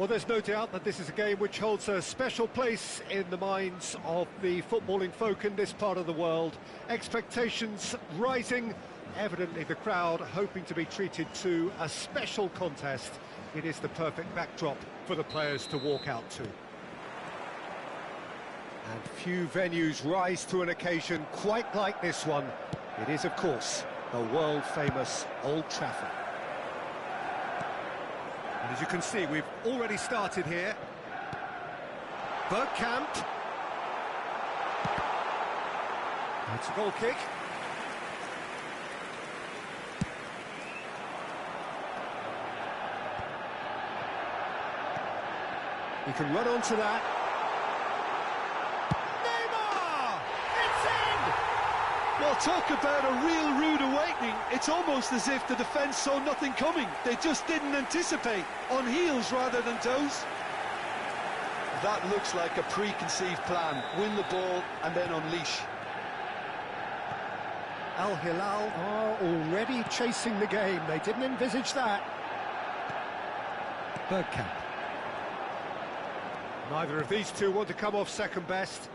Well, there's no doubt that this is a game which holds a special place in the minds of the footballing folk in this part of the world. Expectations rising, evidently the crowd hoping to be treated to a special contest. It is the perfect backdrop for the players to walk out to. And few venues rise to an occasion quite like this one. It is, of course, the world-famous Old Trafford. And as you can see, we've already started here. Bergkamp. It's a goal kick. He can run onto that. Neymar! It's in! Well, talk about a real rude awakening. It's almost as if the defence saw nothing coming. They just didn't anticipate. On heels rather than toes. That looks like a preconceived plan. Win the ball and then unleash. Al Hilal are already chasing the game. They didn't envisage that. Bergkamp. Neither of these two want to come off second best.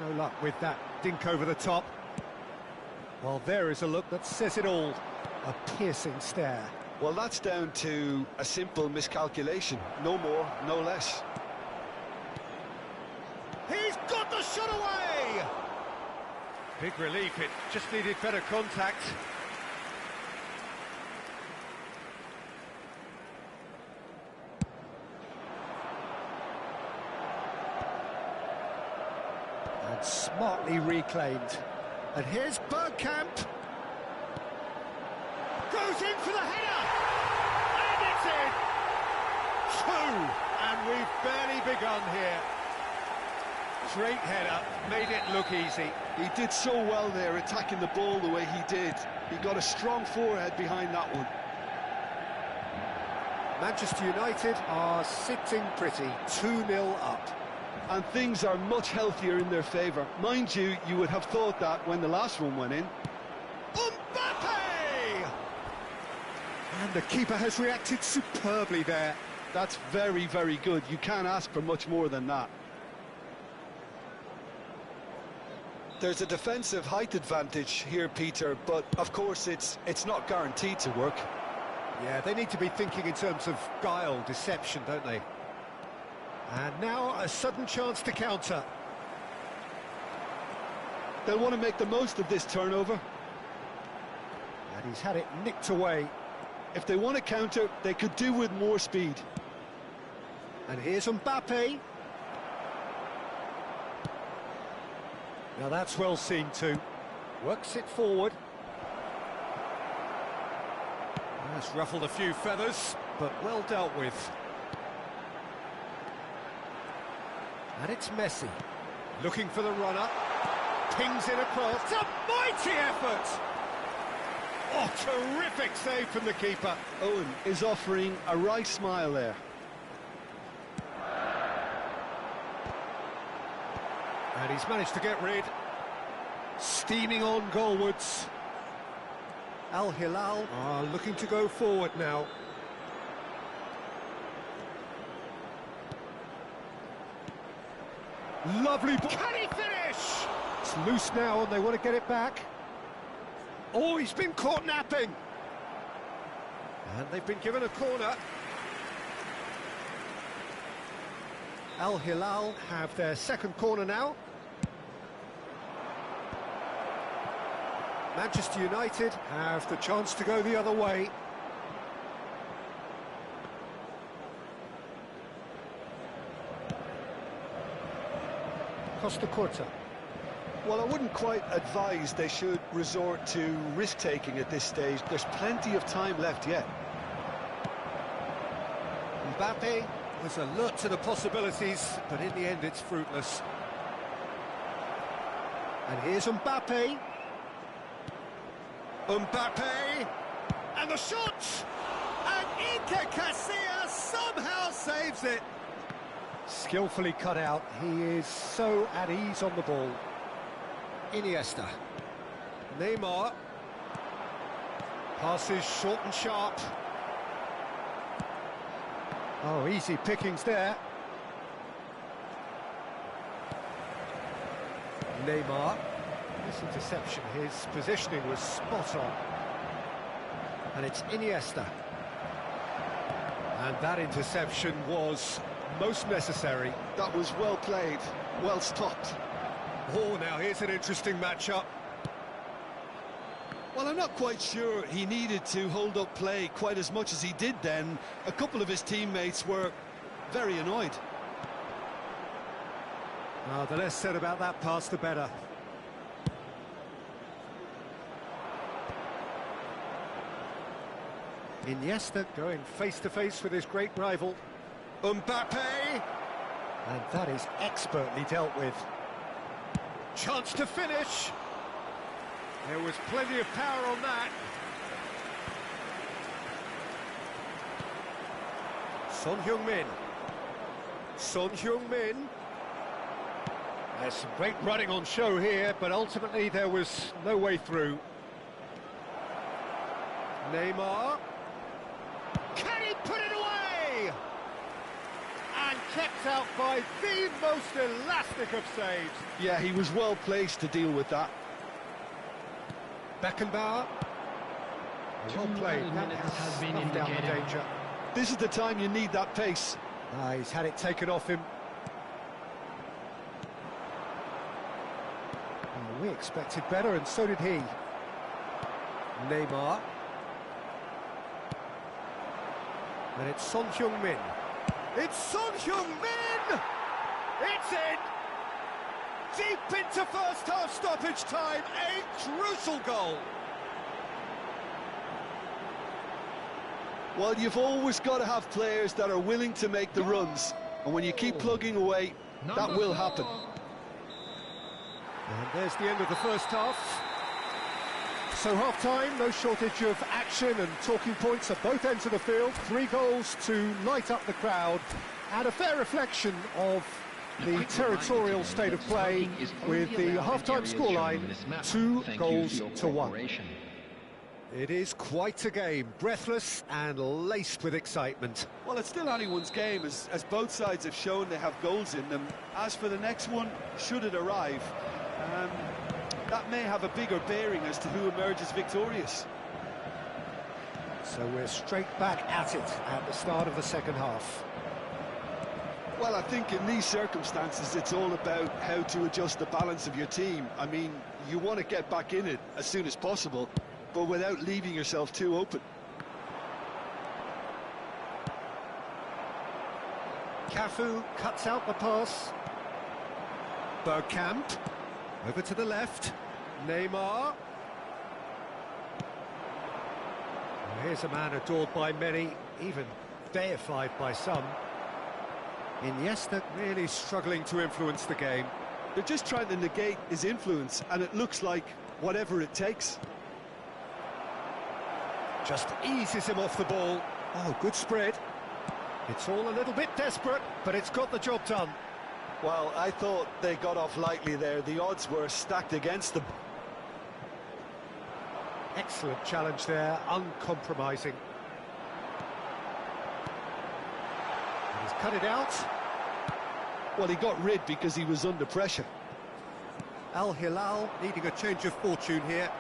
No luck with that dink over the top. Well, there is a look that says it all. A piercing stare. Well, that's down to a simple miscalculation. No more, no less. He's got the shot away! Big relief, it just needed better contact. And smartly reclaimed. And here's Bergkamp. Goes in for the header! And it's in! Two! And we've barely begun here. Straight header, made it look easy. He did so well there, attacking the ball the way he did. He got a strong forehead behind that one. Manchester United are sitting pretty, 2-0 up. And things are much healthier in their favour. Mind you, you would have thought that when the last one went in. Mbappe! And the keeper has reacted superbly there. That's very, very good. You can't ask for much more than that. There's a defensive height advantage here, Peter, but of course it's not guaranteed to work. Yeah, they need to be thinking in terms of guile, deception, don't they? And now a sudden chance to counter. They'll want to make the most of this turnover. And he's had it nicked away. If they want to counter, they could do with more speed. And here's Mbappe. Now that's well seen too. Works it forward. That's ruffled a few feathers, but well dealt with. And it's Messi. Looking for the runner. Pings it across. It's a mighty effort! Oh, terrific save from the keeper. Owen is offering a wry smile there. And he's managed to get rid. Steaming on goalwards. Al Hilal are looking to go forward now. Lovely ball. Can he finish? It's loose now and they want to get it back. Oh, he's been caught napping. And they've been given a corner. Al Hilal have their second corner now. Manchester United have the chance to go the other way. Costa Curta. Well, I wouldn't quite advise they should resort to risk-taking at this stage. There's plenty of time left yet. Mbappe was alert to the possibilities, but in the end it's fruitless. And here's Mbappe. Mbappe! And the shot! And Iker Casillas somehow saves it. Skillfully cut out. He is so at ease on the ball. Iniesta. Neymar. Passes short and sharp. Oh, easy pickings there. Neymar. This interception, his positioning was spot on. And it's Iniesta. And that interception was most necessary. That was well played, well stopped. Oh, now here's an interesting matchup. Well, I'm not quite sure he needed to hold up play quite as much as he did then. A couple of his teammates were very annoyed. Oh, the less said about that pass, the better. Iniesta going face-to-face with his great rival. Mbappe! And that is expertly dealt with. Chance to finish! There was plenty of power on that. Son Heung-min. Son Heung-min. There's some great running on show here, but ultimately there was no way through. Neymar. Can he put it away? And kept out by the most elastic of saves. Yeah, he was well placed to deal with that. Beckenbauer. Well played. That has been down the danger. This is the time you need that pace. He's had it taken off him. We expected better, and so did he. Neymar. And it's Son Heung-min. It's Son Heung-min! It's in! Deep into first half stoppage time, a crucial goal. Well, you've always got to have players that are willing to make the runs. And when you keep plugging away, that will happen. And there's the end of the first half. So half-time, no shortage of action and talking points at both ends of the field. 3 goals to light up the crowd, and a fair reflection of the territorial state of play, with the half-time scoreline 2-1. It is quite a game, breathless and laced with excitement. Well, it's still anyone's game, as both sides have shown they have goals in them. As for the next one, should it arrive, that may have a bigger bearing as to who emerges victorious. So we're straight back at it at the start of the second half. Well, I think in these circumstances it's all about how to adjust the balance of your team. I mean, you want to get back in it as soon as possible, but without leaving yourself too open. Cafu cuts out the pass. Bergkamp over to the left. Neymar. Here's a man adored by many, even deified by some. Iniesta really struggling to influence the game. They're just trying to negate his influence, and it looks like whatever it takes. Just eases him off the ball. Oh, good spread. It's all a little bit desperate, but it's got the job done. Well, I thought they got off lightly there. The odds were stacked against them. Excellent challenge there, uncompromising. And he's cut it out. Well, he got rid because he was under pressure. Al Hilal needing a change of fortune here.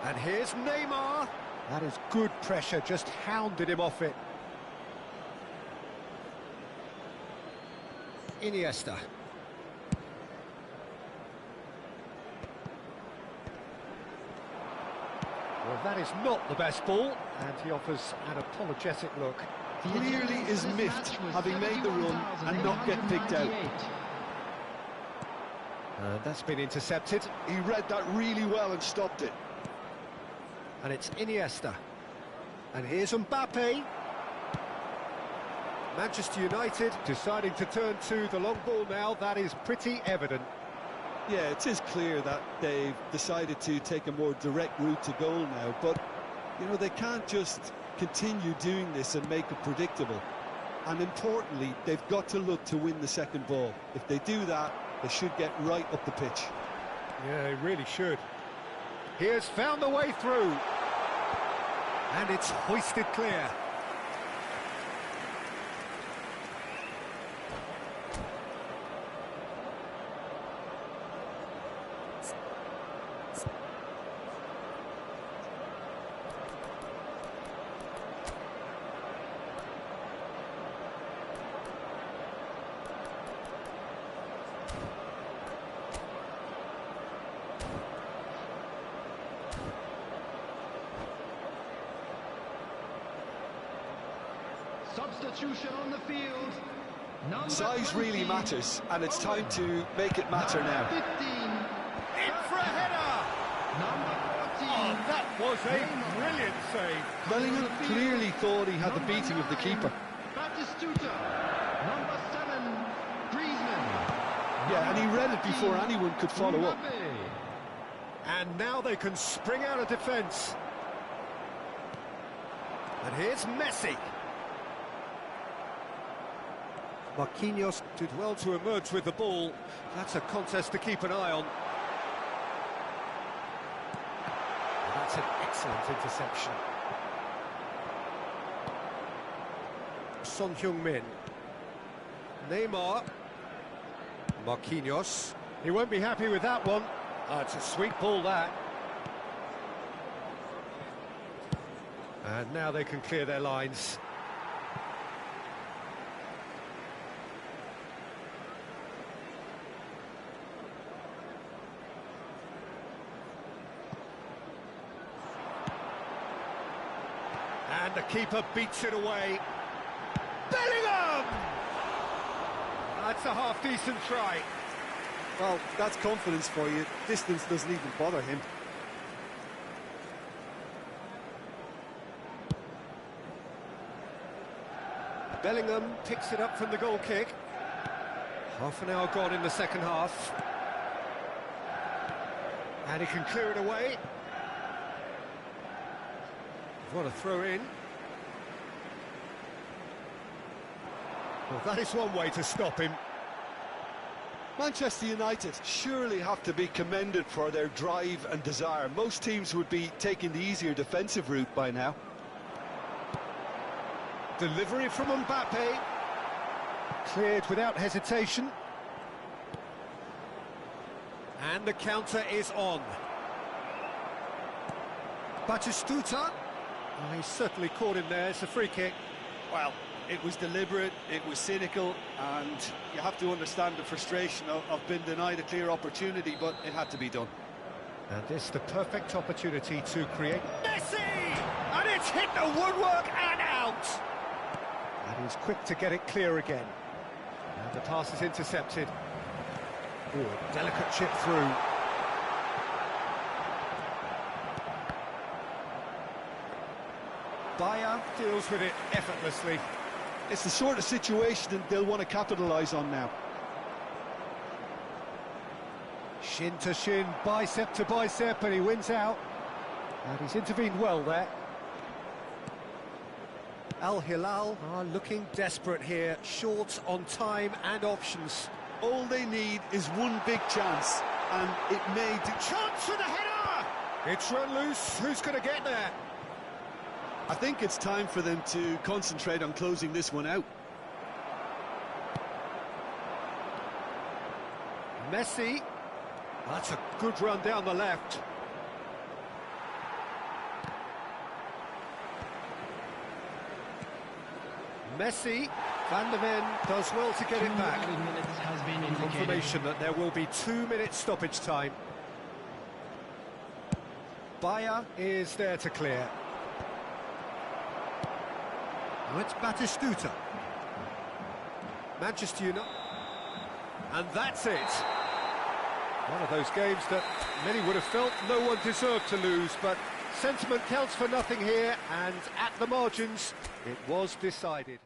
And here's Neymar. That is good pressure, just hounded him off it. Iniesta. Well, that is not the best ball, and he offers an apologetic look. Clearly is miffed, having made the run and not get picked out. And that's been intercepted. He read that really well and stopped it. And it's Iniesta. And here's Mbappe. Manchester United deciding to turn to the long ball now. That is pretty evident. Yeah, it is clear that they've decided to take a more direct route to goal now, but, you know, they can't just continue doing this and make it predictable. And importantly, they've got to look to win the second ball. If they do that, they should get right up the pitch. Yeah, they really should. He has found the way through. And it's hoisted clear. substitution on the field. Size really matters, and it's time to make it matter now. 15. In for a header! Number 14. Oh, that was a brilliant save. Bellingham clearly thought he had the beating of the keeper. Batistuta. Number 7. Griezmann. Yeah, and he read it before anyone could follow up. And now they can spring out of defence. And here's Messi. Marquinhos did well to emerge with the ball. That's a contest to keep an eye on. And that's an excellent interception. Son Heung-min. Neymar. Marquinhos. He won't be happy with that one. It's a sweet ball, that. And now they can clear their lines. And the keeper beats it away. Bellingham! That's a half-decent try. Well, that's confidence for you. Distance doesn't even bother him. Bellingham picks it up from the goal kick. Half an hour gone in the second half. And he can clear it away. What a throw in. Well, that is one way to stop him. Manchester United surely have to be commended for their drive and desire. Most teams would be taking the easier defensive route by now. Delivery from Mbappe. Cleared without hesitation. And the counter is on. Batistuta. Oh, he's certainly caught him there. It's a free kick. Well, it was deliberate, it was cynical, and you have to understand the frustration of being denied a clear opportunity, but it had to be done. And this is the perfect opportunity to create Messi! And it's hit the woodwork and out! And he's quick to get it clear again. And the pass is intercepted. Oh, delicate chip through. Bayer deals with it effortlessly. It's the sort of situation that they'll want to capitalise on now. Shin to shin, bicep to bicep, and he wins out. And he's intervened well there. Al Hilal are looking desperate here, short on time and options. All they need is one big chance, and it may do. Chance for the header! It's run loose, who's going to get there? I think it's time for them to concentrate on closing this one out. Messi. That's a good run down the left. Messi. Van der Ven does well to get it back. Confirmation that there will be 2 minutes stoppage time. Bayer is there to clear. Now it's Batistuta. Manchester United. And that's it. One of those games that many would have felt no one deserved to lose, but sentiment counts for nothing here, and at the margins, it was decided.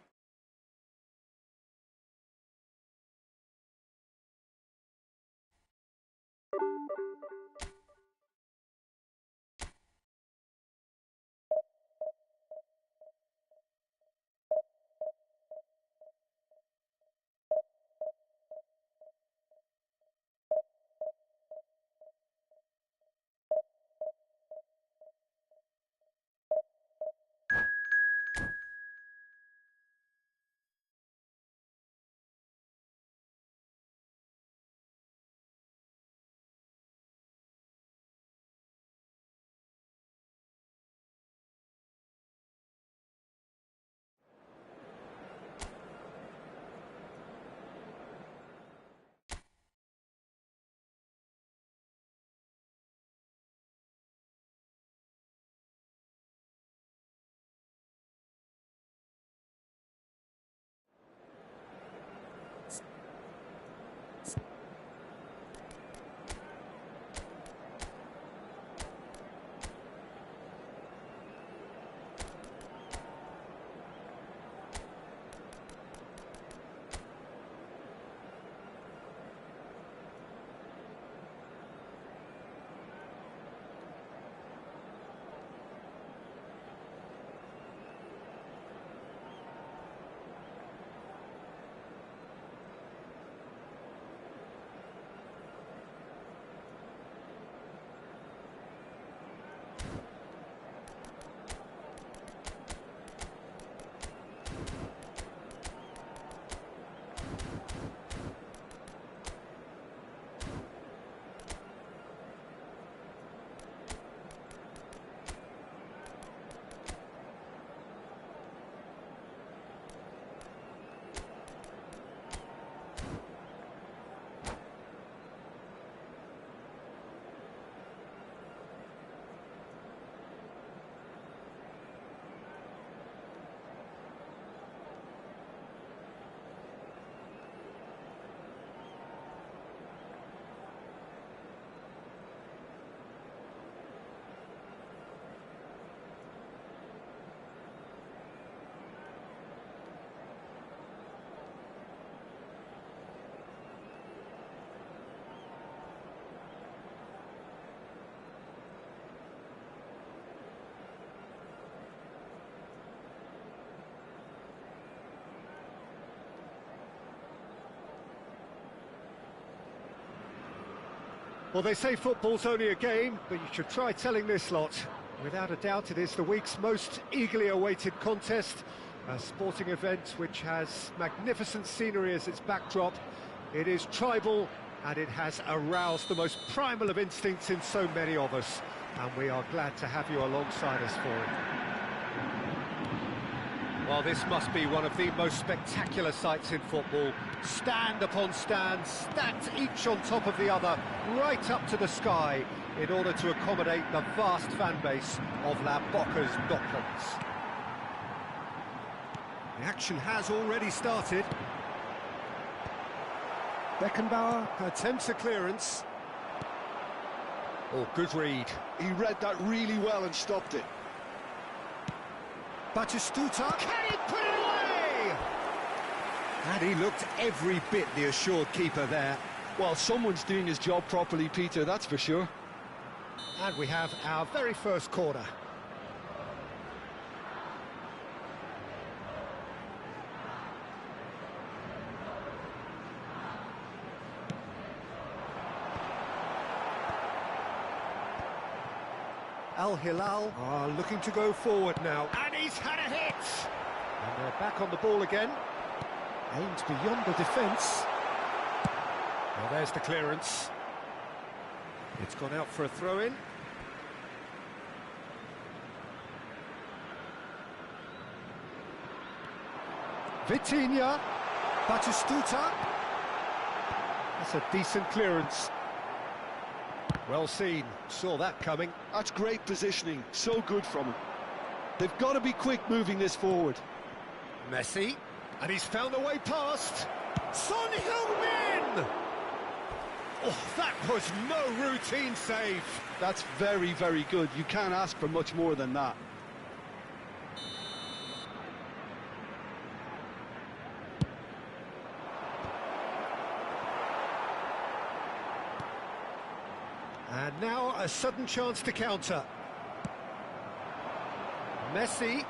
Well, they say football's only a game, but you should try telling this lot. Without a doubt, it is the week's most eagerly awaited contest, a sporting event which has magnificent scenery as its backdrop. It is tribal, and it has aroused the most primal of instincts in so many of us, and we are glad to have you alongside us for it. Well, this must be one of the most spectacular sights in football. Stand upon stand, stacked each on top of the other, right up to the sky, in order to accommodate the vast fan base of La Boca's Docklands. The action has already started. Beckenbauer attempts a clearance. Oh, good read. He read that really well and stopped it. Batistuta, can he put it away? And he looked every bit the assured keeper there. Well, someone's doing his job properly, Peter, that's for sure. And we have our very first corner. Al Hilal are looking to go forward now. And he's had a hit! And they're back on the ball again. Aimed beyond the defence. Well, there's the clearance. It's gone out for a throw-in. Vitinha. Batistuta. That's a decent clearance. Well seen, saw that coming. That's great positioning, so good from him. They've got to be quick moving this forward. Messi, and he's found a way past. Son Heung-min! Oh, that was no routine save. That's very, very good. You can't ask for much more than that. And now a sudden chance to counter. Messi.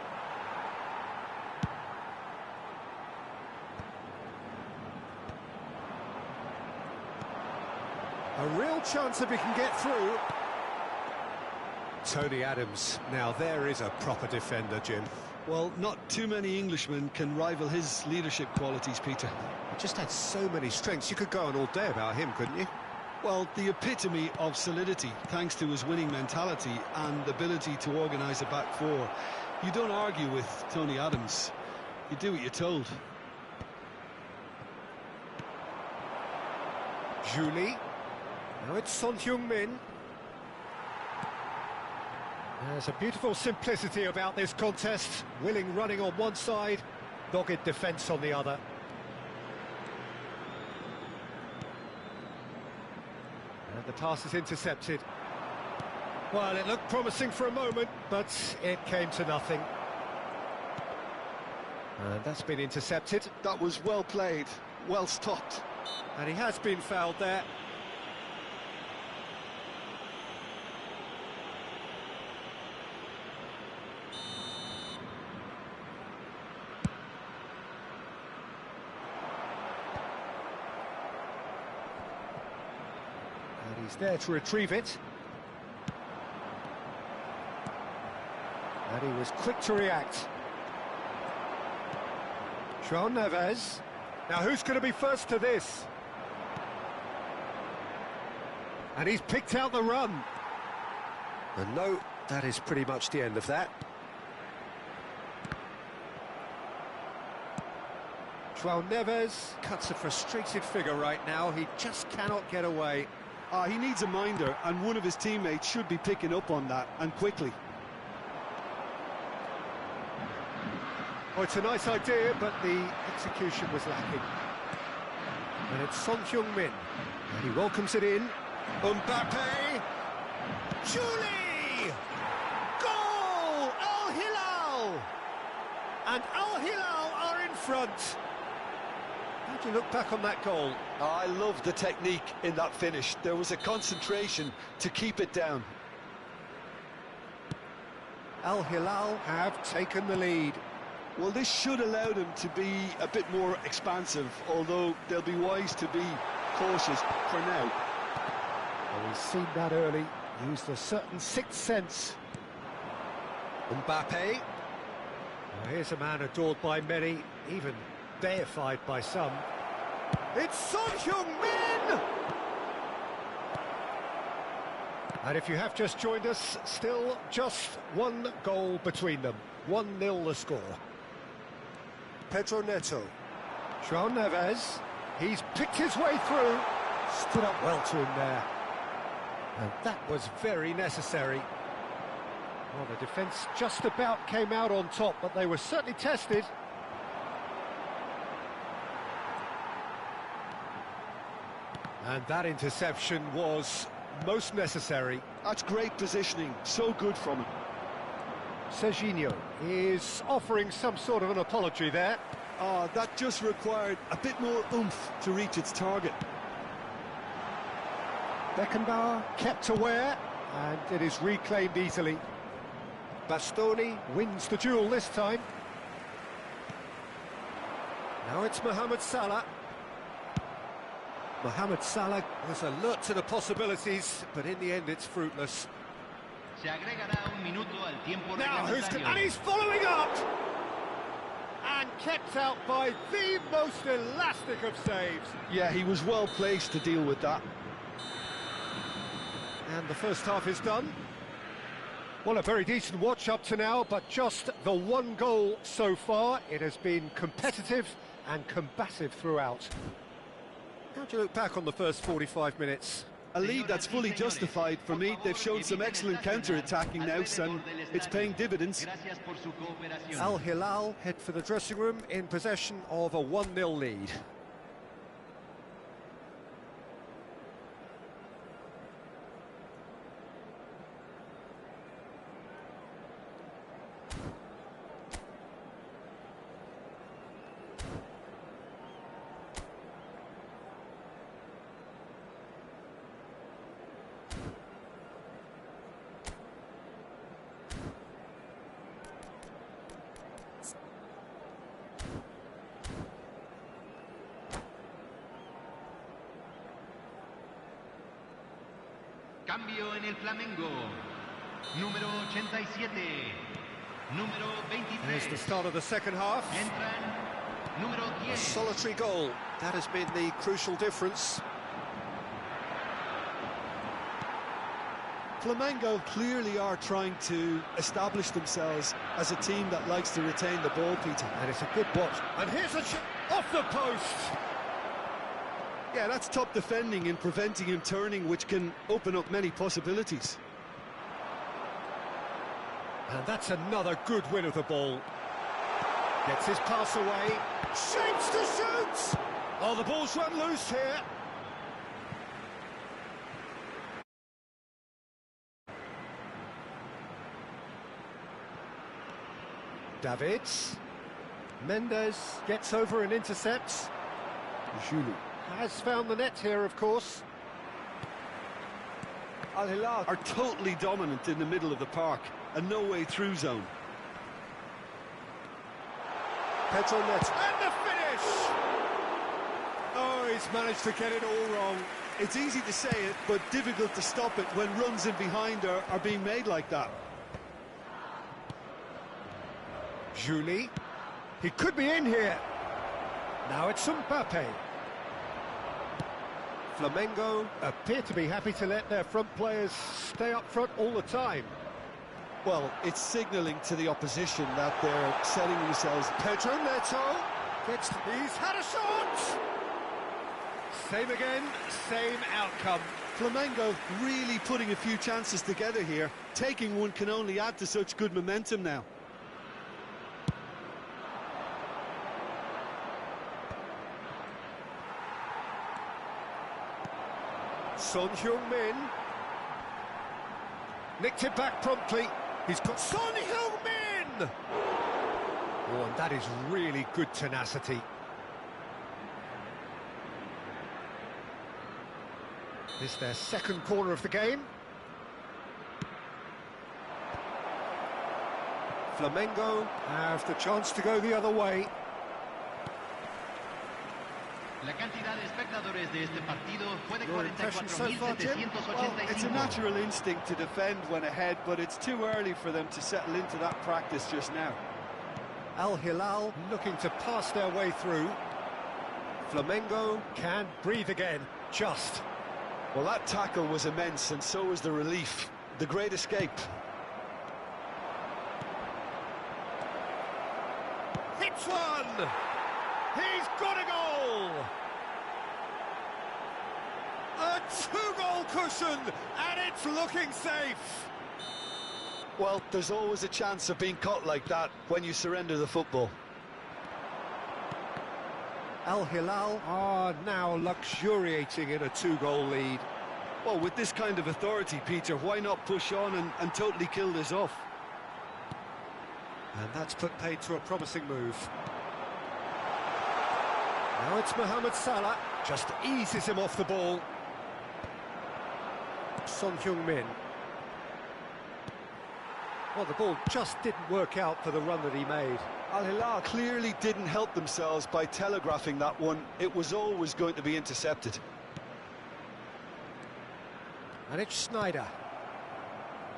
A real chance if he can get through. Tony Adams. Now there is a proper defender, Jim. Well, not too many Englishmen can rival his leadership qualities, Peter. He just had so many strengths. You could go on all day about him, couldn't you? Well, the epitome of solidity, thanks to his winning mentality and ability to organise a back four. You don't argue with Tony Adams. You do what you're told. Julie. Now it's Son Heung-min. There's a beautiful simplicity about this contest. Willing running on one side, dogged defence on the other. And the pass is intercepted. Well, it looked promising for a moment, but it came to nothing. And that's been intercepted. That was well played, well stopped. And he has been fouled there. And he's there to retrieve it. And he was quick to react. João Neves. Now who's going to be first to this? And he's picked out the run. And no, that is pretty much the end of that. João Neves cuts a frustrated figure right now. He just cannot get away. He needs a minder, and one of his teammates should be picking up on that, and quickly. Oh, it's a nice idea, but the execution was lacking. And it's Son Heung-min. And he welcomes it in. Mbappe! Julie! Goal! Al Hilal! And Al Hilal are in front. How do you look back on that goal? I love the technique in that finish. There was a concentration to keep it down. Al Hilal have taken the lead. Well, this should allow them to be a bit more expansive, although they'll be wise to be cautious for now. Well, we've seen that early. Used a certain sixth sense. Mbappe. Well, here's a man adored by many, even deified by some. It's Son Heung-min! And if you have just joined us, still just one goal between them. 1-0 the score. Pedro Neto. João Neves. He's picked his way through. Stood up well to him there. And that was very necessary. Well, the defence just about came out on top, but they were certainly tested. And that interception was most necessary. That's great positioning, so good from him. Serginho is offering some sort of an apology there. That just required a bit more oomph to reach its target. Beckenbauer kept aware, and it is reclaimed easily. Bastoni wins the duel this time. Now it's Mohamed Salah. Mohamed Salah was alert to the possibilities, but in the end it's fruitless. Se agregará un minuto al tiempo Now reglamentario. and he's following up! And kept out by the most elastic of saves. Yeah, he was well placed to deal with that. And the first half is done. Well, a very decent watch up to now, but just the one goal so far. It has been competitive and combative throughout. How do you look back on the first 45 minutes? A lead that's fully justified for me. They've shown some excellent counter-attacking now, and it's paying dividends. Gracias por su cooperación. Al Hilal head for the dressing room in possession of a 1-0 lead. Cambio en el Flamengo. Número 87. Número There's the 23. start of the second half. Entran. Número A 10. solitary goal. That has been the crucial difference. Flamengo clearly are trying to establish themselves as a team that likes to retain the ball, Peter. And it's a good watch. And here's a shot off the post. Yeah, that's top defending and preventing him turning, which can open up many possibilities. And that's another good win of the ball. Gets his pass away. Shapes to shoot! Oh, the ball's run loose here. Davids. Mendes gets over and intercepts. Julie has found the net here, of course. Al Hilal are totally dominant in the middle of the park, a no-way through zone. Pedro Neto. And the finish! Oh, he's managed to get it all wrong. It's easy to say it, but difficult to stop it when runs in behind are being made like that. Julie. He could be in here. Now it's Mbappe. Flamengo appear to be happy to let their front players stay up front all the time. Well, it's signalling to the opposition that they're setting themselves. Pedro Neto gets. He's had a shot. Same again, same outcome. Flamengo really putting a few chances together here. Taking one can only add to such good momentum now. Son Heung-min nicked it back promptly. He's got Son Heung-min. Oh, and that is really good tenacity. This is their second corner of the game. Flamengo have the chance to go the other way. La cantidad de espectadores espectadores de este partido fue de Your impression so far, Jim? Well, it's a 44.785. natural instinct to defend when ahead, but it's too early for them to settle into that practice just now. Al Hilal looking to pass their way through. Flamengo can breathe again, just. Well, that tackle was immense, and so was the relief. The great escape. Hits one! He's got a goal! A two-goal cushion, and it's looking safe! Well, there's always a chance of being caught like that when you surrender the football. Al Hilal are now luxuriating in a two-goal lead. Well, with this kind of authority, Peter, why not push on and totally kill this off? And that's put paid to a promising move. Now it's Mohamed Salah, just eases him off the ball. Son Heung-min. Well, the ball just didn't work out for the run that he made. Al Hilal clearly didn't help themselves by telegraphing that one. It was always going to be intercepted. And it's Sneijder.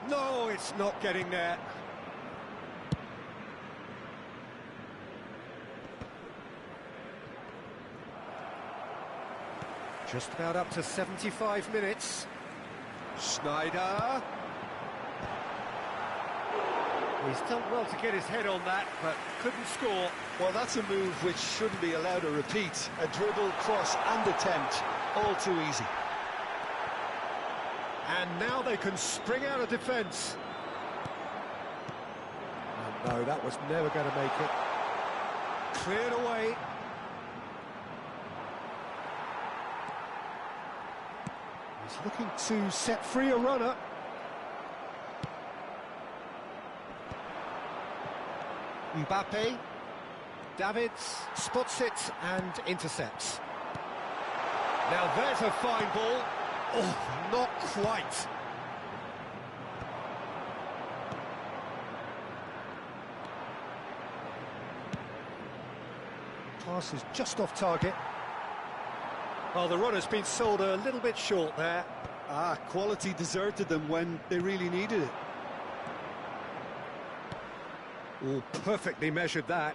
No, it's not getting there. Just about up to 75 minutes. Sneijder. He's done well to get his head on that, but couldn't score. Well, that's a move which shouldn't be allowed to repeat. A dribble, cross and attempt, all too easy. And now they can spring out of defence. Oh, no, that was never going to make it. Cleared away. He's looking to set free a runner. Mbappe. Davids spots it and intercepts. Now there's a fine ball. Oh, not quite. Pass is just off target. Well, the runner's been sold a little bit short there. Quality deserted them when they really needed it. Oh, perfectly measured that.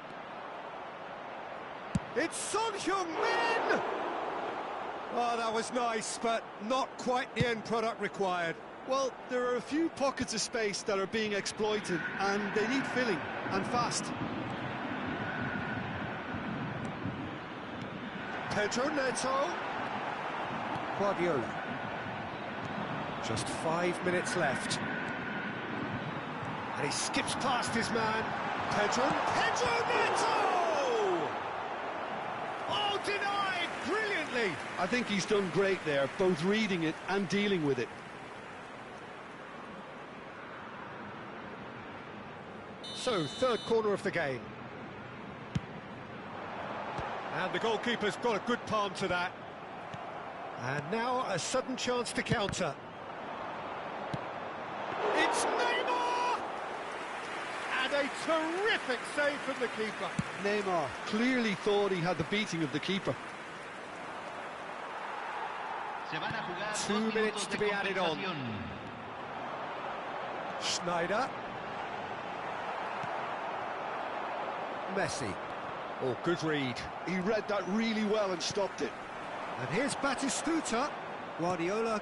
It's Son Heung-min! Oh, that was nice, but not quite the end product required. Well, there are a few pockets of space that are being exploited, and they need filling, and fast. Pedro Neto. Guardiola. Just 5 minutes left. And he skips past his man. Pedro Neto! Oh, denied brilliantly. I think he's done great there, both reading it and dealing with it. So, third corner of the game. And the goalkeeper's got a good palm to that. And now a sudden chance to counter. It's Neymar! And a terrific save from the keeper. Neymar clearly thought he had the beating of the keeper. Se van a jugar 2 2 minutes minutos to de be added on. compensación. Sneijder. Messi. Oh, good read. He read that really well and stopped it. And here's Batistuta. Guardiola.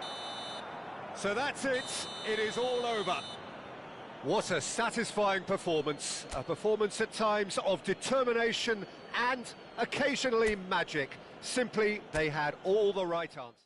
So that's it. It is all over. What a satisfying performance. A performance at times of determination and occasionally magic. Simply, they had all the right answers.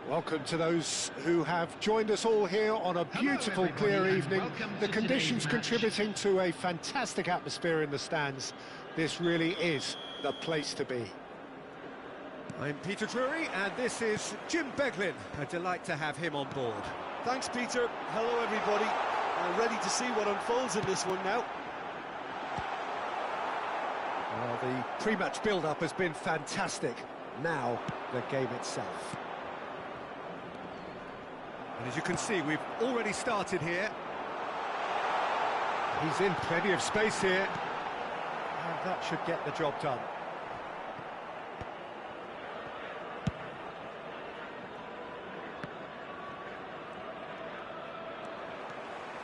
Welcome to those who have joined us all here on a beautiful, clear evening. The conditions contributing to a fantastic atmosphere in the stands. This really is the place to be. I'm Peter Drury, and this is Jim Beglin. A delight to have him on board. Thanks, Peter. Hello, everybody. Ready to see what unfolds in this one now. Well, the pre-match build-up has been fantastic. Now, the game itself. And as you can see, we've already started here. He's in plenty of space here. And that should get the job done.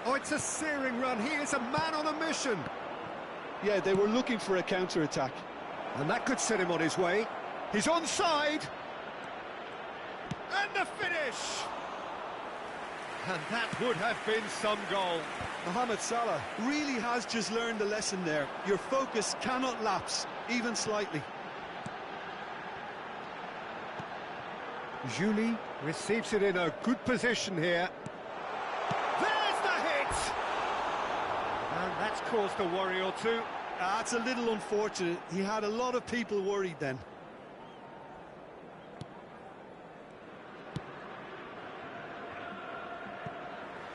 Oh, it's a searing run. He is a man on a mission. Yeah, they were looking for a counter-attack. And that could set him on his way. He's onside. And the finish! And that would have been some goal. Mohamed Salah really has just learned the lesson there. Your focus cannot lapse, even slightly. Julie receives it in a good position here. There's the hit! And that's caused a worry or two. That's a little unfortunate. He had a lot of people worried then.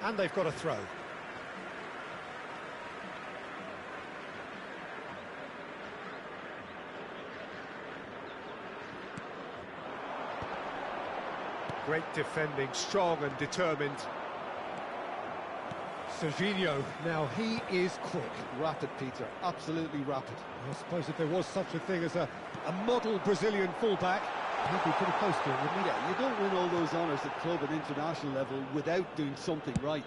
And they've got a throw. Great defending, strong and determined. Serginho, now he is quick. Rapid, Peter. Absolutely rapid. I suppose if there was such a thing as a model Brazilian fullback, he'd be pretty close to it, wouldn't he? Yeah, you don't win all those honours at club and international level without doing something right.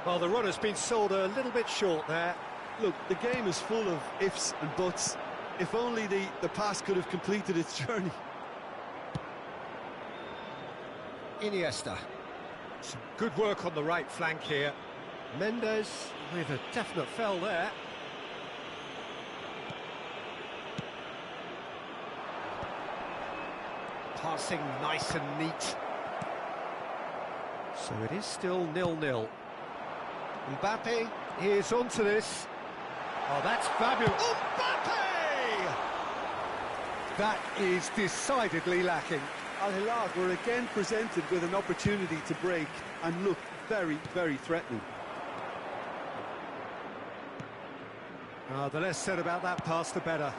Well, the run has been sold a little bit short there. Look, the game is full of ifs and buts. If only the pass could have completed its journey. Iniesta. Some good work on the right flank here. Mendes with a definite fell there. Passing nice and neat. So it is still 0-0. Mbappe is onto this. Oh, that's fabulous. Mbappe! That is decidedly lacking. Al Hilal were again presented with an opportunity to break and look very, very threatening. The less said about that pass, the better.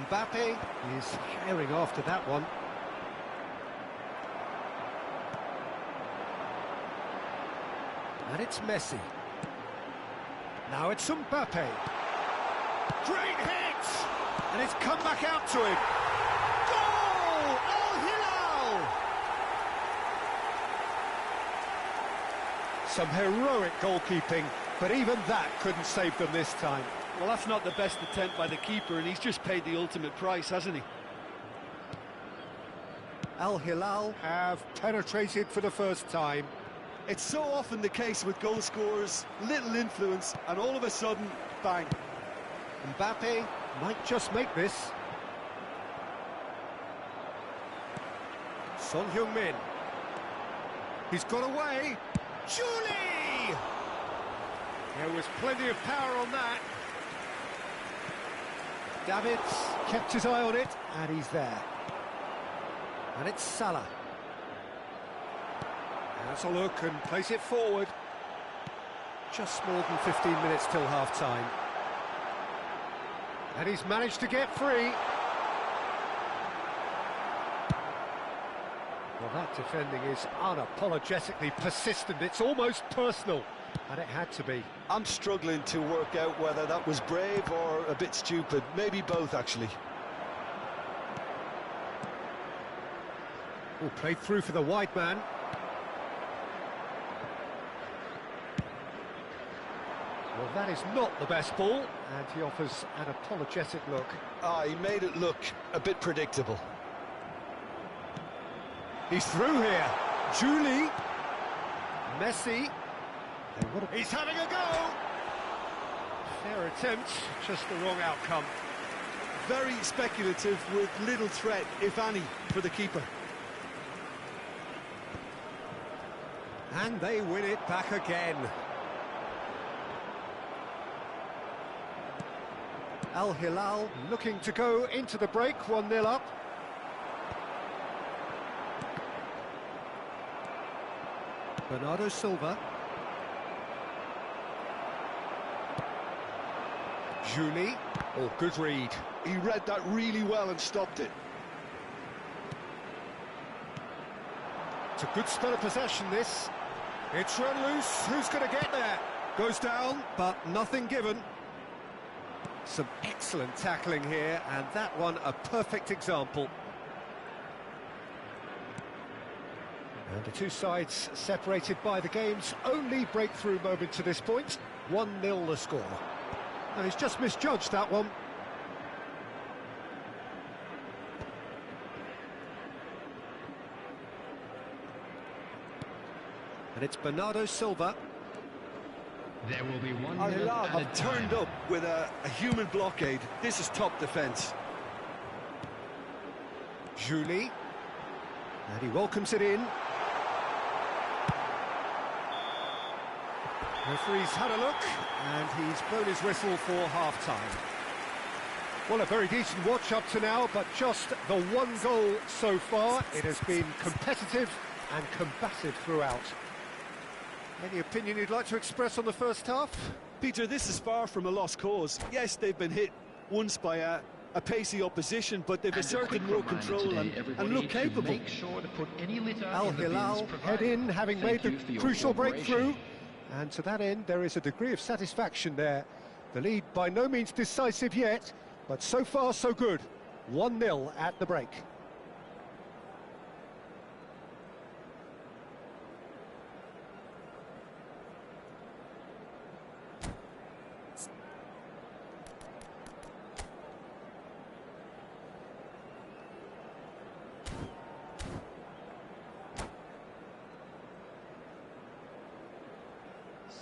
Mbappe is herring after that one. And it's Messi. Now it's Mbappe. Great hit! And it's come back out to him. Goal! Al Hilal! Some heroic goalkeeping, but even that couldn't save them this time. Well, that's not the best attempt by the keeper, and he's just paid the ultimate price, hasn't he? Al Hilal have penetrated for the first time. It's so often the case with goal scorers, little influence, and all of a sudden, bang. Mbappe might just make this. Son Heung-min. He's got away. Julie! There was plenty of power on that. Davids kept his eye on it, and he's there. And it's Salah. Has a look and plays it forward. Just more than 15 minutes till half-time. And he's managed to get free. Well, that defending is unapologetically persistent. It's almost personal, and it had to be. I'm struggling to work out whether that was brave or a bit stupid. Maybe both, actually. Oh, played through for the wide man. Well, that is not the best ball, and he offers an apologetic look. He made it look a bit predictable. He's through here. Julie. Messi. He's having a go! Fair attempt, just the wrong outcome. Very speculative with little threat, if any, for the keeper. And they win it back again. Al Hilal looking to go into the break, 1-0 up. Bernardo Silva. Julie. Oh, good read. He read that really well and stopped it. It's a good spell of possession, this. It's run loose. Who's going to get there? Goes down, but nothing given. Some excellent tackling here, and that one a perfect example. And the two sides separated by the game's only breakthrough moment to this point. 1-0 the score. Now, he's just misjudged that one. And it's Bernardo Silva. There will be one. Al Hilal have turned up with a human blockade. This is top defence. Julie. And he welcomes it in. Referee's had a look, and he's blown his whistle for half-time. Well, a very decent watch up to now, but just the one goal so far. It has been competitive and combative throughout. Any opinion you'd like to express on the first half? Peter, this is far from a lost cause. Yes, they've been hit once by a pacey opposition, but they've asserted more control and look capable. Make sure to put any litter Al in the Hilal bins head in, having made Thank you the for your crucial cooperation. breakthrough. And to that end, there is a degree of satisfaction there. The lead by no means decisive yet, but so far so good. 1-0 at the break.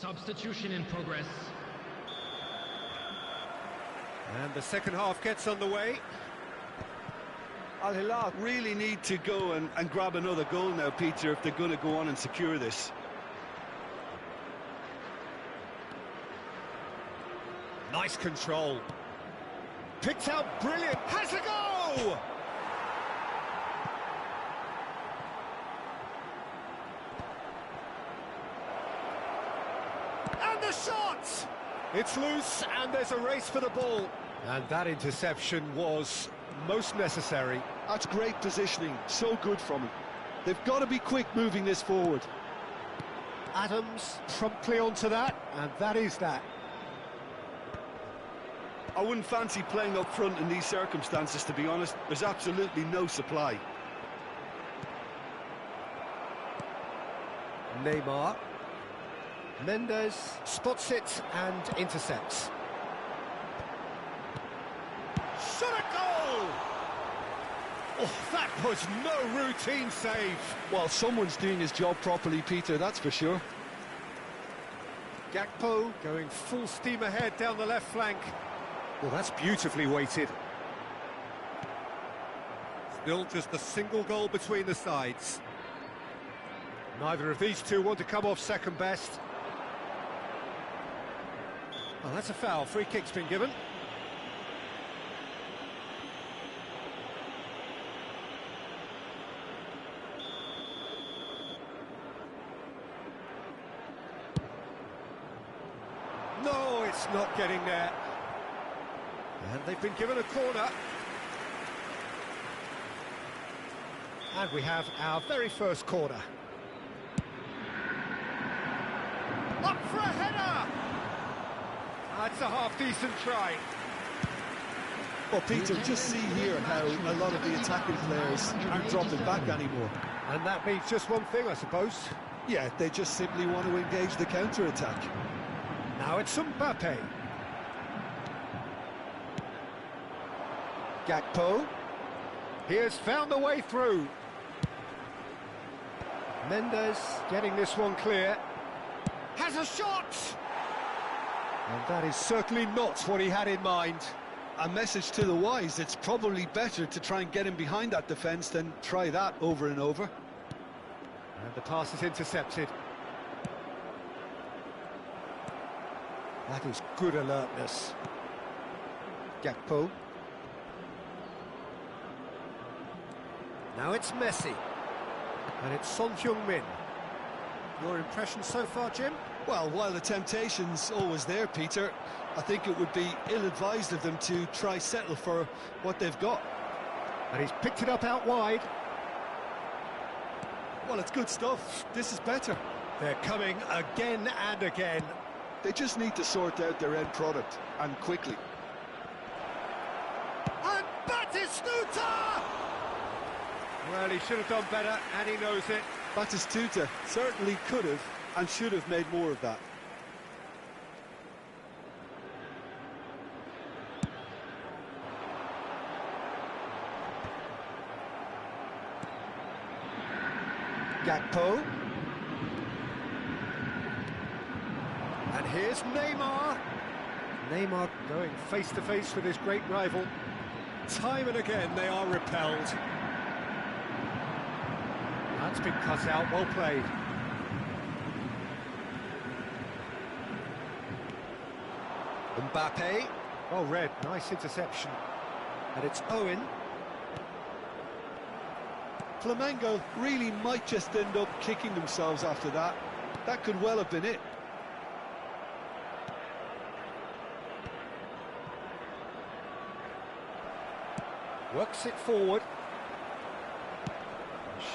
Substitution in progress. And the second half gets underway. Al Hilal really need to go and grab another goal now, Peter, if they're going to go on and secure this. Nice control. Picked out brilliant. Has a go! And the shot! It's loose, and there's a race for the ball. And that interception was most necessary. That's great positioning, so good from him. They've got to be quick moving this forward. Adams promptly onto that, and that is that. I wouldn't fancy playing up front in these circumstances, to be honest. There's absolutely no supply. Neymar. Mendes spots it and intercepts. Shot a goal! Oh, that was no routine save. Well, someone's doing his job properly, Peter, that's for sure. Gakpo going full steam ahead down the left flank. Well, that's beautifully weighted. Still just a single goal between the sides. Neither of these two want to come off second best. Oh, that's a foul. Free kick's been given. No, it's not getting there. And they've been given a corner. And we have our very first corner. Up for a header! That's a half-decent try. Well, Peter, just see here how a lot of the attacking players aren't dropping back anymore. And that means just one thing, I suppose. Yeah, they just simply want to engage the counter-attack. Now it's Mbappe. Gakpo. He has found the way through. Mendes getting this one clear. Has a shot! And that is certainly not what he had in mind. A message to the wise, it's probably better to try and get him behind that defence than try that over and over. And the pass is intercepted. That is good alertness. Gakpo. Now it's Messi. And it's Son Heung-min. Your impression so far, Jim? Well, while the temptation's always there, Peter, I think it would be ill-advised of them to try settle for what they've got. And he's picked it up out wide. Well, it's good stuff. This is better. They're coming again and again. They just need to sort out their end product, and quickly. And Batistuta! Well, he should have done better, and he knows it. Batistuta certainly could have and should have made more of that. Gakpo. And here's Neymar. Neymar going face-to-face with his great rival. Time and again they are repelled. That's been cut out, well played. Mbappe. Oh, red, nice interception. And it's Owen. Flamengo really might just end up kicking themselves after that. That could well have been it. Works it forward.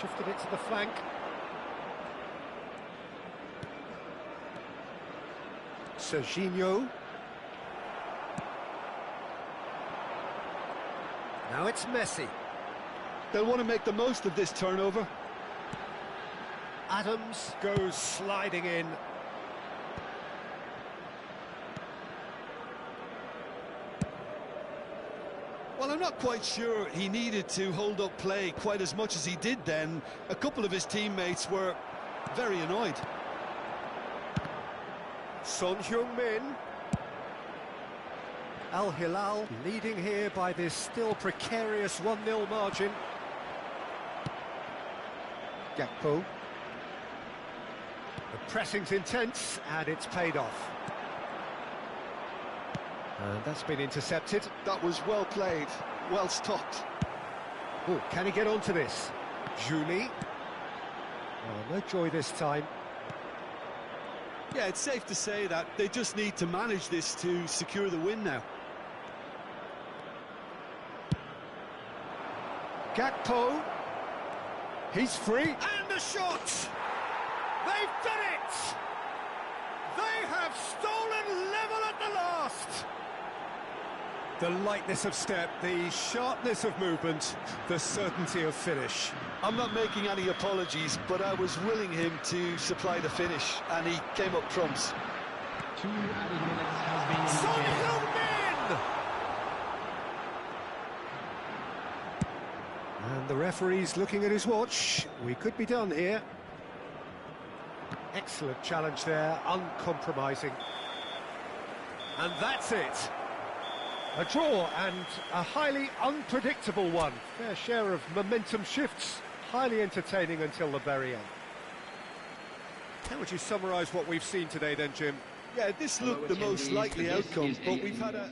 Shifted it to the flank. Serginho. Now it's Messi. They'll want to make the most of this turnover. Adams goes sliding in. Well, I'm not quite sure he needed to hold up play quite as much as he did then. A couple of his teammates were very annoyed. Son Heung-min. Al Hilal leading here by this still precarious 1-0 margin. Gakpo. The pressing's intense, and it's paid off. And that's been intercepted. That was well played, well stopped. Oh, can he get onto this? Julie. Oh, no joy this time. Yeah, it's safe to say that they just need to manage this to secure the win now. Gakpo. He's free. And the shot! They've done it! They have stolen level at the last! The lightness of step, the sharpness of movement, the certainty of finish. I'm not making any apologies, but I was willing him to supply the finish, and he came up trumps. 2 added minutes has been Son indicated. Heung-min! And the referee's looking at his watch. We could be done here. Excellent challenge there, uncompromising. And that's it. A draw, and a highly unpredictable one. Fair share of momentum shifts, highly entertaining until the very end. How would you summarise what we've seen today then, Jim? Yeah, this looked the most likely outcome, but we've had a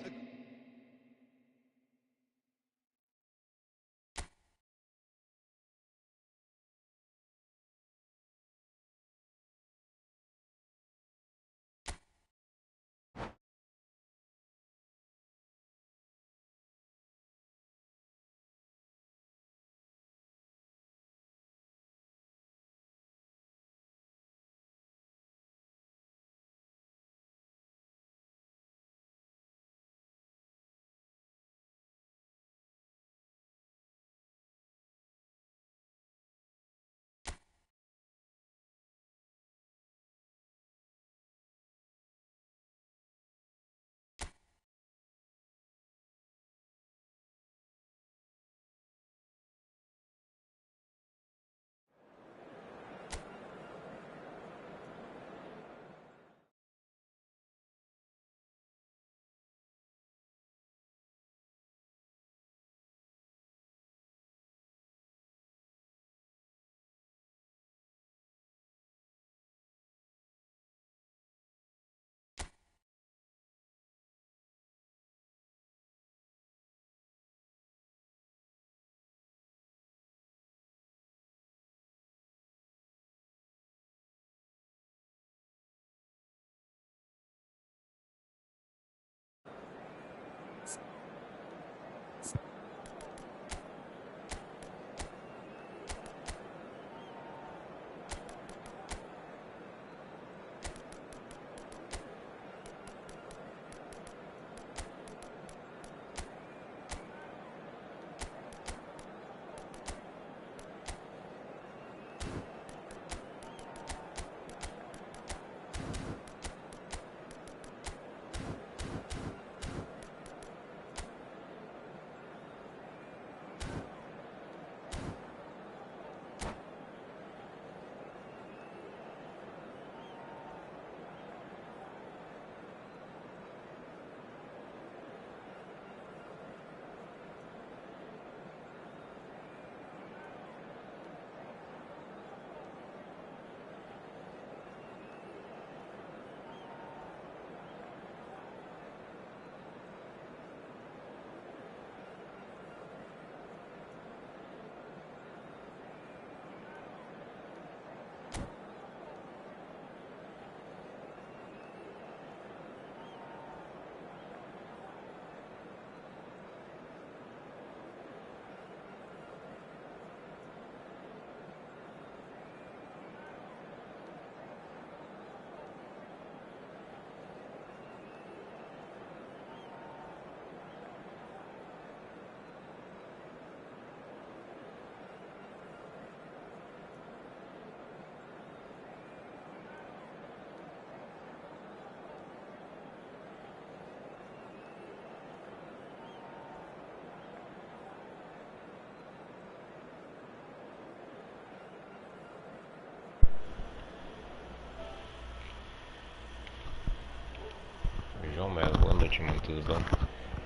João Melo, boa noite, mano, tudo bom?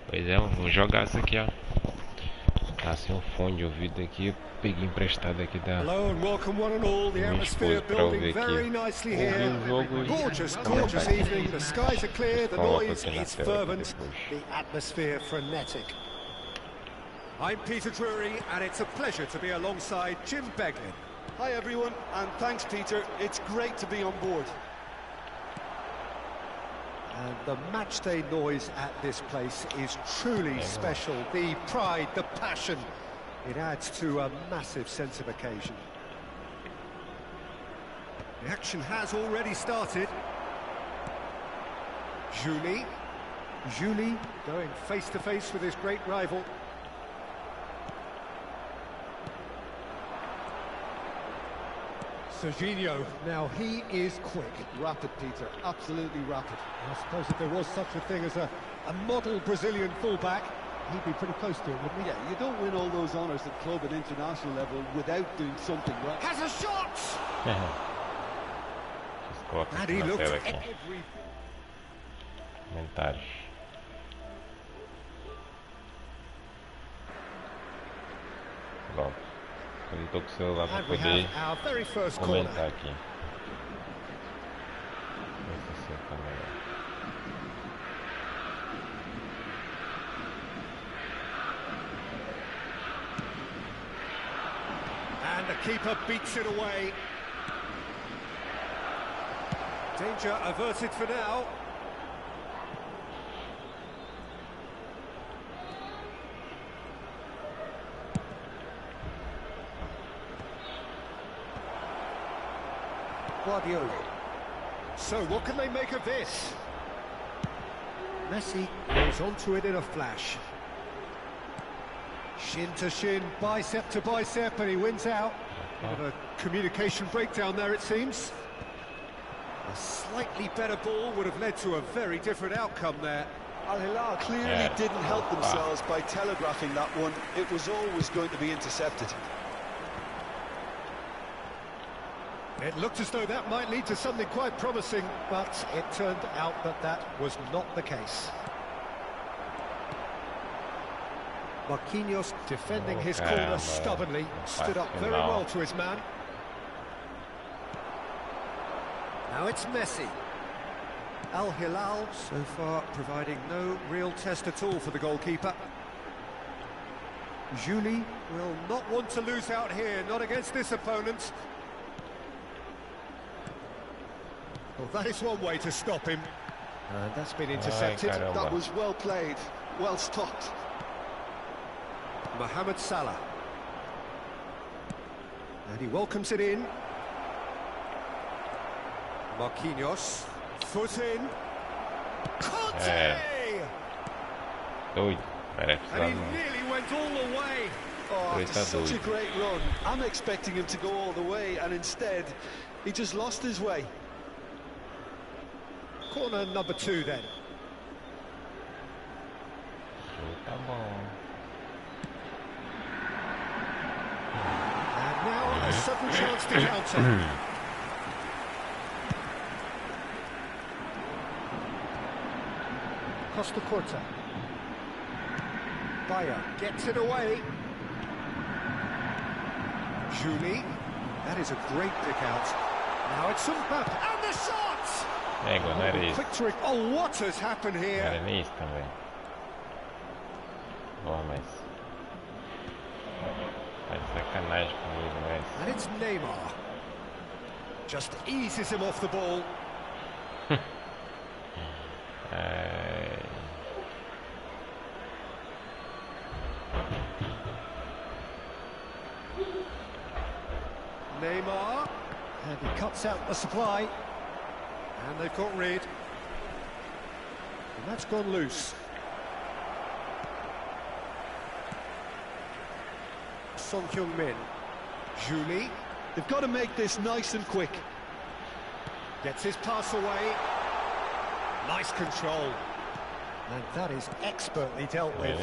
Pois é, vou jogar isso aqui, ó. Tá sem um fone de ouvido aqui, eu peguei emprestado aqui da Hello and welcome one and all. The minha atmosphere esposa pra ouvir building aqui. very nicely Ouvir here. o jogo e Gorgeous, comentar gorgeous aqui. evening. The skies are clear, the Coloco noise aqui na is tela aqui fervent, depois. the atmosphere frenetic. I'm Peter Drury and it's a pleasure to be alongside Jim Beglin. Hi everyone, and thanks Peter, it's great to be on board. And the matchday noise at this place is truly special. The pride, the passion, it adds to a massive sense of occasion. The action has already started. Julie going face to face with his great rival. Serginho, now he is quick. Rapid, Peter, absolutely rapid. I suppose if there was such a thing as a model Brazilian fullback, he'd be pretty close to it, wouldn't he? Yeah, you don't win all those honours at club and international level without doing something right. Has a shot! Coloca And aqui he na looked tela at aqui. every... Comentários. Pronto. Eu não tô com o celular pra And we poder have our very first corner. comentar aqui. Ver se assim tá melhor. And the keeper beats it away. Danger averted for now. Guardiola. So what can they make of this? Messi goes onto it in a flash. Shin to shin, bicep to bicep, and he wins out. Bit of a communication breakdown there, it seems. A slightly better ball would have led to a very different outcome there. Al Hilal clearly didn't help themselves by telegraphing that one. It was always going to be intercepted. It looked as though that might lead to something quite promising, but it turned out that that was not the case. Marquinhos defending his corner stubbornly, stood up very well to his man. Now it's Messi. Al Hilal so far providing no real test at all for the goalkeeper. Julie will not want to lose out here, not against this opponent. Well, that is one way to stop him. And that's been intercepted. That was well played, well stopped. Mohamed Salah. And he welcomes it in. Marquinhos. Foot in. Conte! Doido, parece And he nearly went all the way. Oh, after such a great run, I'm expecting him to go all the way, and instead, he just lost his way. Corner number 2 then. Tá bom. And now a sudden chance to counter. Costa Corta. Bayer gets it away. Julie. That is a great pick out. Now it's Mbappe. And the shot! Ego, não era isso. Quick trick. Oh, what has happened Não here? era nem isso também. Bom, mas... Tá de sacanagem comigo, mas... And it's Neymar. Just eases him off the ball. Neymar. And he cuts out the supply. And they've got rid. And that's gone loose. Son Heung-min. Julie. They've got to make this nice and quick. Gets his pass away. Nice control. And that is expertly dealt with.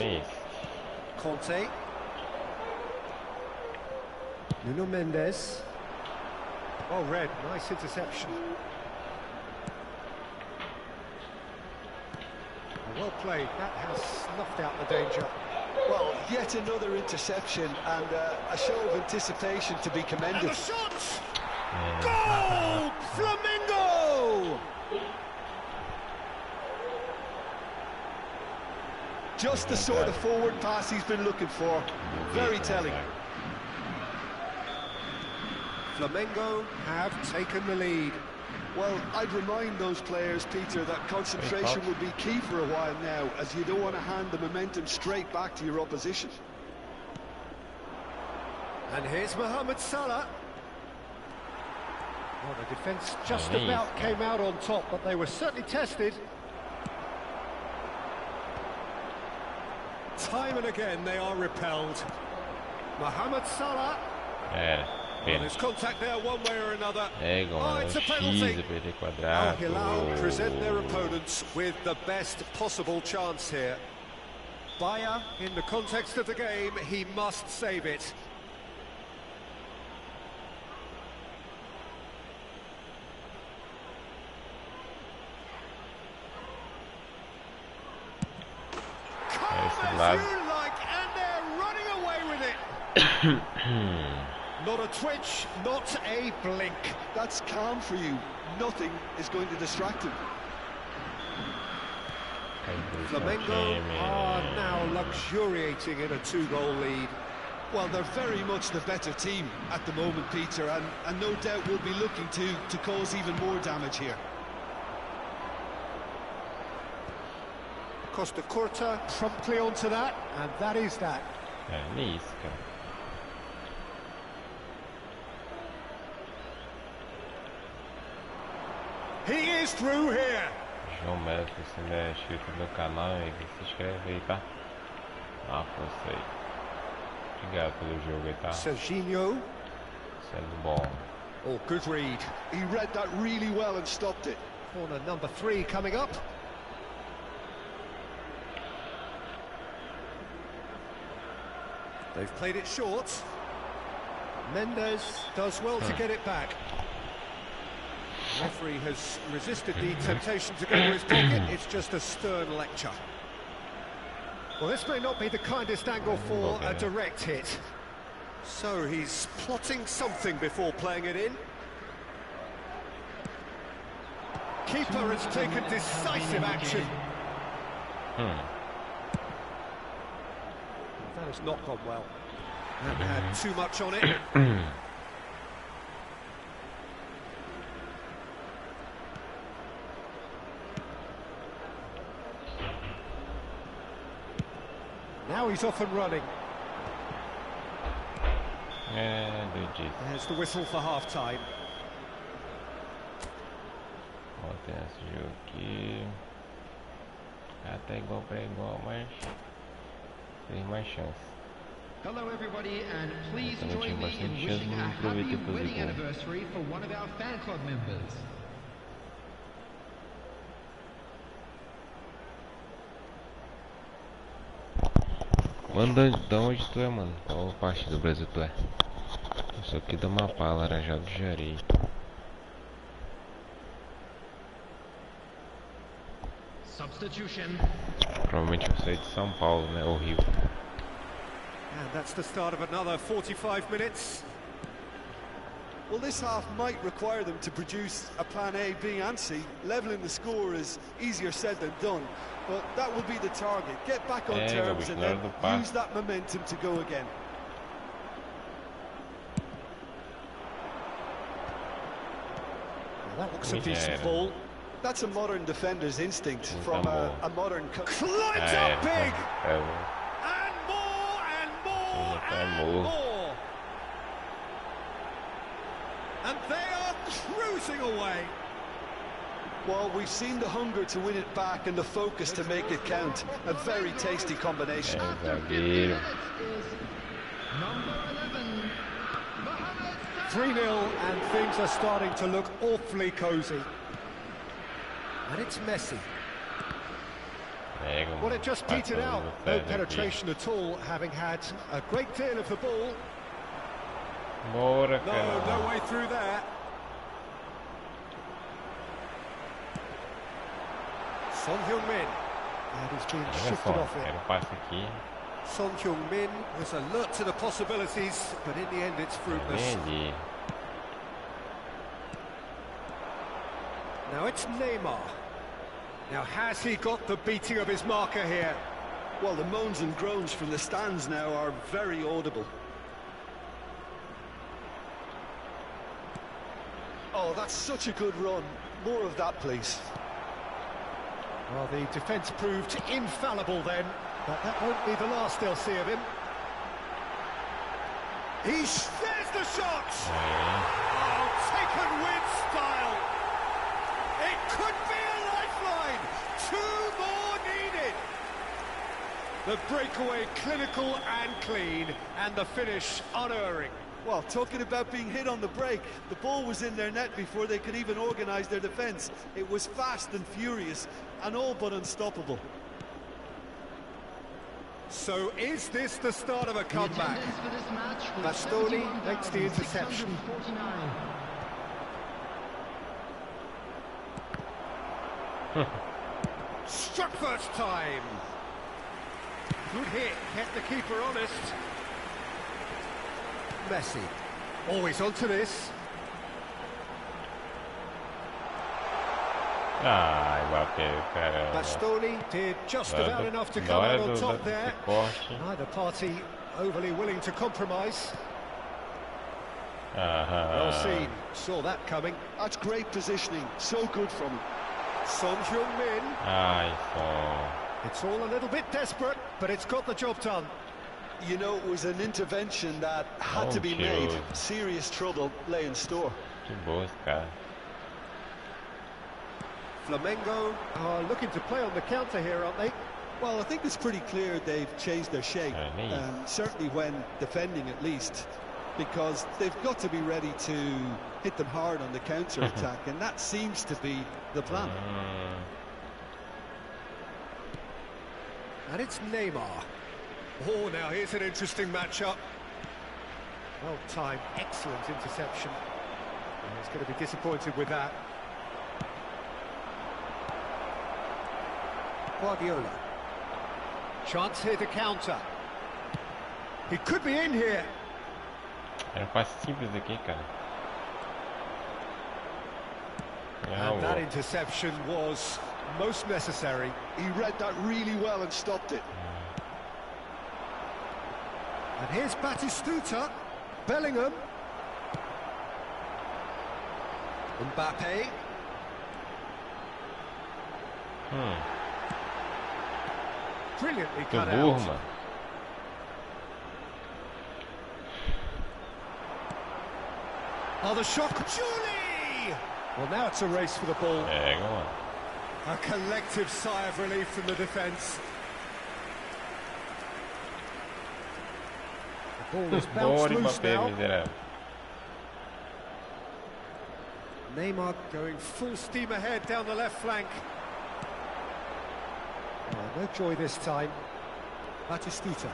Conte. Nuno Mendes. Oh, Red, nice interception. Well played. That has snuffed out the danger. Well, yet another interception and a show of anticipation to be commended. And the shot! Goal! Flamengo! Just the sort of forward pass he's been looking for. Very telling. Flamengo have taken the lead. Well, I'd remind those players, Peter, that concentration will be key for a while now, as you don't want to hand the momentum straight back to your opposition. And here's Mohamed Salah. Well, the defence just about came out on top, but they were certainly tested. Time and again they are repelled. Mohamed Salah. Well, there's contact there one way or another. Oh, it's a penalty. Al Hilal present their opponents with the best possible chance here. Bayer, in the context of the game, he must save it. Come as you like, and they're running away with it. Not a twitch, not a blink. That's calm for you. Nothing is going to distract him. Flamengo are now luxuriating in a 2-goal lead. Well, they're very much the better team at the moment, Peter, and no doubt will be looking to cause even more damage here. Costa Curta promptly onto that, and that is that. He is through here. João Melo, se você não é inscrito no canal, se inscreve aí, tá? Ah, força aí. Obrigado pelo jogo aí, tá? Serginho. Sendo bom. Oh, good read. He read that really well and stopped it. Corner number 3 coming up. They've played it short. Mendes does well to get it back. The referee has resisted the temptation to go to his pocket. It's just a stern lecture. Well, this may not be the kindest angle for a direct hit. So he's plotting something before playing it in. Keeper has taken decisive action. That has not gone well. That had too much on it. Now he's off and running. There's the whistle for half-time. Tem esse jogo aqui. Até igual para igual, mas tem mais chance. Hello everybody, and please join me in wishing a happy wedding anniversary for one of our fan club members. Manda de onde tu é, mano? Qual parte do Brasil tu é? Eu sou aqui do Amapá, Laranjal do Jarei. Substitution. Provavelmente eu sou de São Paulo, né? Ou Rio. And that's the start of another 45 minutes. Well, this half might require them to produce a plan A, B and C. Levelling the score is easier said than done, but that will be the target. Get back on terms and then use that momentum to go again. Well, that looks a decent ball. That's a modern defender's instinct from a modern... Climbs up big! And more, and more, and more! And they are cruising away. Well, we've seen the hunger to win it back and the focus to make it count. A very tasty combination. 3-0, and things are starting to look awfully cosy. And it's Messi. Well, it just petered out. No penetration at all, having had a great deal of the ball. No way through there. Son Heung-min. And he's been Olha shifted só, off it. era um passe aqui. Son Heung-min was alert to the possibilities, but in the end it's fruitless. Ali. Now it's Neymar. Now has he got the beating of his marker here? Well, the moans and groans from the stands now are very audible. Oh, that's such a good run. More of that, please. Well, the defence proved infallible then, but that won't be the last they'll see of him. There's the shot! Oh, taken with style! It could be a lifeline! 2 more needed! The breakaway clinical and clean, and the finish unerring. Well, talking about being hit on the break, the ball was in their net before they could even organise their defence. It was fast and furious, and all but unstoppable. So is this the start of a comeback? For this match Bastoni makes the interception. 49. Struck first time. Good hit, kept the keeper honest. Messi. Always onto this. Ai, bateu, caramba. Bastoni did just about enough to come out on top there. Corte. Neither party overly willing to compromise. Well seen, saw that coming. That's great positioning, so good from him. Son Heung-min. Ai, só. It's all a little bit desperate, but it's got the job done. You know, it was an intervention that had to be made. Serious trouble lay in store. Que boas, cara. Flamengo are looking to play on the counter here, aren't they? Well, I think it's pretty clear they've changed their shape, certainly when defending at least, because they've got to be ready to hit them hard on the counter-attack, and that seems to be the plan. And it's Neymar. Oh, now here's an interesting matchup. Well timed, excellent interception. And he's going to be disappointed with that. Guardiola. Chance here to counter. He could be in here. Era um passe simples aqui, cara. And that interception was most necessary. He read that really well and stopped it. And here's Batistuta, Bellingham. Mbappe. Brilliantly cut out. Mano. Oh, the shock, Julie! Well, now it's a race for the ball. Pega, mano. A collective sigh of relief from the defence. The ball is bounced loose now. Neymar going full steam ahead down the left flank. Oh, no joy this time. Batistuta.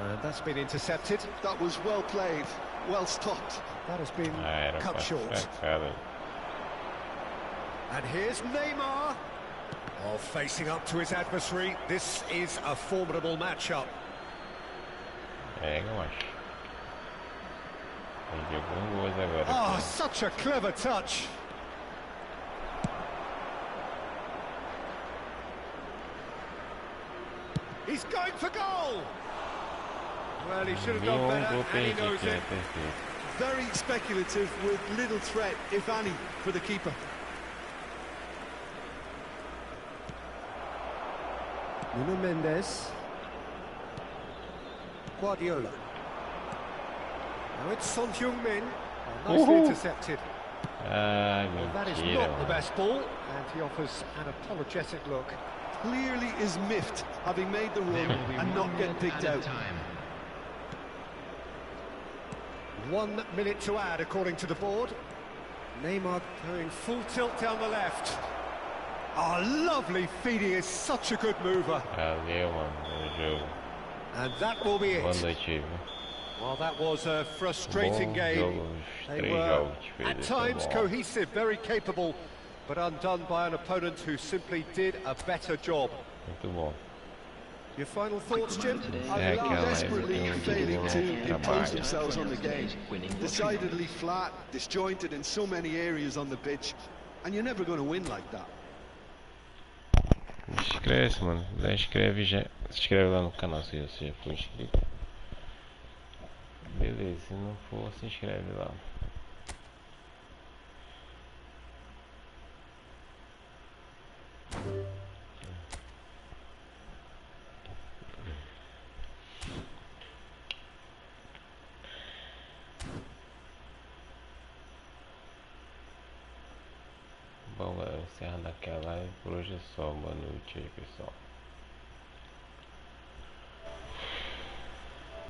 And that's been intercepted. That was well played, well stopped. That has been cut short. And here's Neymar. Oh, facing up to his adversary. This is a formidable matchup. Oh, such a clever touch. He's going for goal. Well, he should have done better, and he knows it. Very speculative with little threat, if any, for the keeper. Nuno Mendes. Guardiola. Now it's Son Heung-min. Oh, nicely intercepted. Well, that is not the best ball, and he offers an apologetic look. Clearly is miffed, having made the run and not get picked out. 1 minute to add, according to the board. Neymar going full tilt down the left. Oh, lovely feed, he is such a good mover. And that will be it. Well, that was a frustrating game. They were, at times, cohesive, very capable, but undone by an opponent who simply did a better job. Muito bom. Your final thoughts, Jim? É aquela Desperately failing to impose trabalho. themselves on the game. Decidedly flat, disjointed in so many areas on the pitch, and you're never going to win like that. Inscreve-se, mano. Já inscreve, já se inscreve lá no canal se você já for inscrito. Beleza, se não for, se inscreve lá. Bom, galera, encerrando aquela live, por hoje é só. Boa noite aí, pessoal.